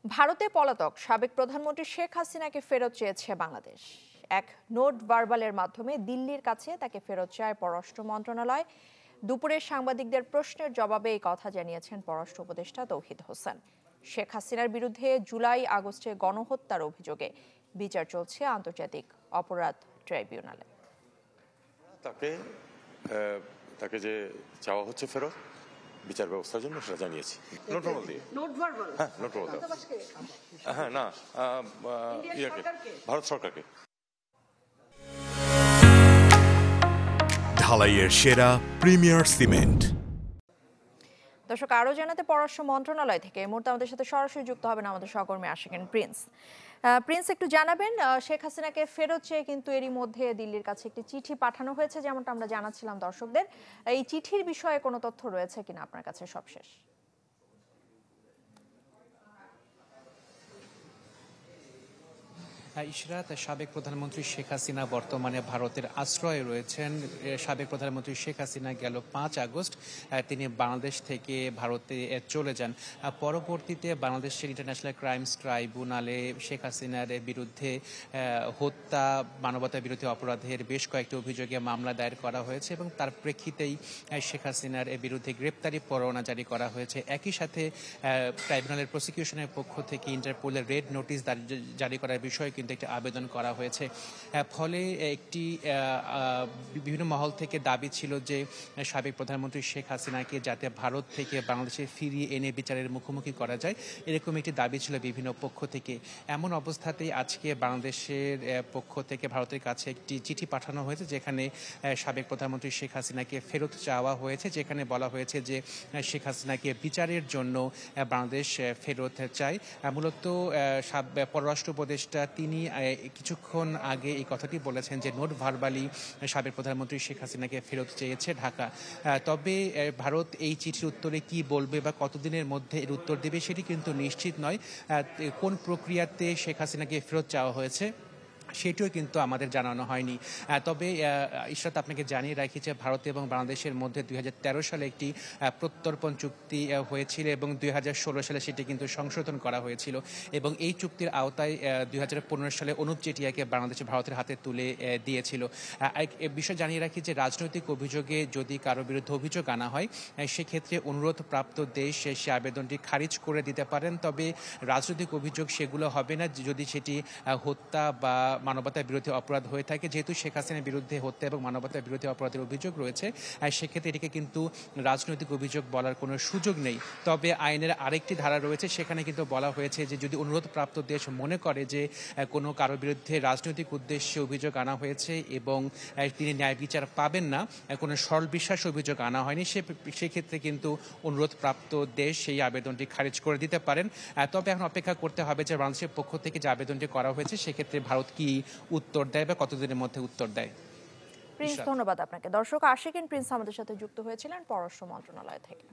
ভারতে পলাতক সাবেক প্রধানমন্ত্রী শেখ হাসিনাকে ফেরত চেয়েছে বাংলাদেশ। এক নোট ভার্বালের মাধ্যমে দিল্লির কাছে তাকে ফেরত চায় পররাষ্ট্র মন্ত্রণালয়। দুপুরে সাংবাদিকদের প্রশ্নের জবাবে এই কথা জানিয়েছেন পররাষ্ট্র উপদেষ্টা তৌহিদ হোসেন। শেখ হাসিনার বিরুদ্ধে জুলাই আগস্টে গণহত্যার অভিযোগে বিচার চলছে আন্তর্জাতিক অপরাধ ট্রাইব্যুনালে। তাকে যে চাওয়া হচ্ছে ফেরত বিচার ব্যবস্থার জন্য সেটা জানিয়েছি। ভারত সরকারকে। ঢালাইয়ের সেরা প্রিমিয়ার সিমেন্ট। দর্শক, আরো জানাতে পররাষ্ট্র মন্ত্রণালয় থেকে এই মুহূর্তে আমাদের সাথে সরাসরি যুক্ত হবেন আমাদের সহকর্মী আশিকিন প্রিন্স। প্রিন্স, একটু জানাবেন, শেখ হাসিনাকে ফেরত চেয়ে কিন্তু এরই মধ্যে দিল্লির কাছে একটি চিঠি পাঠানো হয়েছে, যেমনটা আমরা জানাচ্ছিলাম দর্শকদের। এই চিঠির বিষয়ে কোনো তথ্য রয়েছে কিনা আপনার কাছে সবশেষ? ইশরাত, সাবেক প্রধানমন্ত্রী শেখ হাসিনা বর্তমানে ভারতের আশ্রয়ে রয়েছেন। সাবেক প্রধানমন্ত্রী শেখ হাসিনা গেল ৫ আগস্ট তিনি বাংলাদেশ থেকে ভারতে চলে যান। পরবর্তীতে বাংলাদেশের ইন্টারন্যাশনাল ক্রাইমস ট্রাইব্যুনালে শেখ হাসিনার বিরুদ্ধে হত্যা, মানবতা বিরোধী অপরাধের বেশ কয়েকটি অভিযোগে মামলা দায়ের করা হয়েছে এবং তার প্রেক্ষিতেই শেখ হাসিনার বিরুদ্ধে গ্রেপ্তারি পরোয়ানা জারি করা হয়েছে। একই সাথে ট্রাইব্যুনালের প্রসিকিউশনের পক্ষ থেকে ইন্টারপোলের রেড নোটিশ জারি করার বিষয়ে কিন্তু একটি আবেদন করা হয়েছে। ফলে একটি বিভিন্ন মহল থেকে দাবি ছিল যে সাবেক প্রধানমন্ত্রী শেখ হাসিনাকে যাতে ভারত থেকে বাংলাদেশে ফিরিয়ে এনে বিচারের মুখোমুখি করা যায়, এরকম একটি দাবি ছিল বিভিন্ন পক্ষ থেকে। এমন অবস্থাতেই আজকে বাংলাদেশের পক্ষ থেকে ভারতের কাছে একটি চিঠি পাঠানো হয়েছে, যেখানে সাবেক প্রধানমন্ত্রী শেখ হাসিনাকে ফেরত চাওয়া হয়েছে, যেখানে বলা হয়েছে যে শেখ হাসিনাকে বিচারের জন্য বাংলাদেশ ফেরত চায়। মূলত পররাষ্ট্র উপদেষ্টা তিনি কিছুক্ষণ আগে এই কথাটি বলেছেন যে নোট ভার্বালি সাবেক প্রধানমন্ত্রী শেখ হাসিনাকে ফেরত চেয়েছে ঢাকা। তবে ভারত এই চিঠির উত্তরে কি বলবে বা কতদিনের মধ্যে এর উত্তর দেবে সেটি কিন্তু নিশ্চিত নয়। কোন প্রক্রিয়াতে শেখ হাসিনাকে ফেরত চাওয়া হয়েছে সেটিও কিন্তু আমাদের জানানো হয়নি। তবে ইশরাত, আপনাকে জানিয়ে রাখি যে ভারত এবং বাংলাদেশের মধ্যে 2013 সালে একটি প্রত্যর্পণ চুক্তি হয়েছিল এবং 2016 সালে সেটি কিন্তু সংশোধন করা হয়েছিল এবং এই চুক্তির আওতায় 2015 সালে অনুপ চেটিয়াকে বাংলাদেশে ভারতের হাতে তুলে দিয়েছিল। বিষয় জানিয়ে রাখি যে রাজনৈতিক অভিযোগে যদি কারো বিরুদ্ধে অভিযোগ আনা হয় সেক্ষেত্রে অনুরোধপ্রাপ্ত দেশ সে আবেদনটি খারিজ করে দিতে পারেন। তবে রাজনৈতিক অভিযোগ সেগুলো হবে না যদি সেটি হত্যা বা মানবতা বিরোধী অপরাধ হয়ে থাকে। যেহেতু শেখ হাসিনার বিরুদ্ধে হত্যা এবং মানবতা বিরোধী অপরাধের অভিযোগ রয়েছে, সেক্ষেত্রে এটিকে কিন্তু রাজনৈতিক অভিযোগ বলার কোনো সুযোগ নেই। তবে আইনের আরেকটি ধারা রয়েছে, সেখানে কিন্তু বলা হয়েছে যে যদি অনুরোধপ্রাপ্ত দেশ মনে করে যে কোনো কারো বিরুদ্ধে রাজনৈতিক উদ্দেশ্যে অভিযোগ আনা হয়েছে এবং তিনি ন্যায় বিচার পাবেন না, কোনো সরল বিশ্বাস অভিযোগ আনা হয়নি, সেক্ষেত্রে কিন্তু অনুরোধপ্রাপ্ত দেশ সেই আবেদনটি খারিজ করে দিতে পারেন। তবে এখন অপেক্ষা করতে হবে যে বাংলাদেশের পক্ষ থেকে যে আবেদনটি করা হয়েছে সেক্ষেত্রে ভারত কি উত্তর দেয় বা কতদিনের মধ্যে উত্তর দেয়। প্রিন্স, ধন্যবাদ আপনাকে। দর্শক, আশিকিন প্রিন্স আমাদের সাথে যুক্ত হয়েছিলেন পররাষ্ট্র মন্ত্রণালয় থেকে।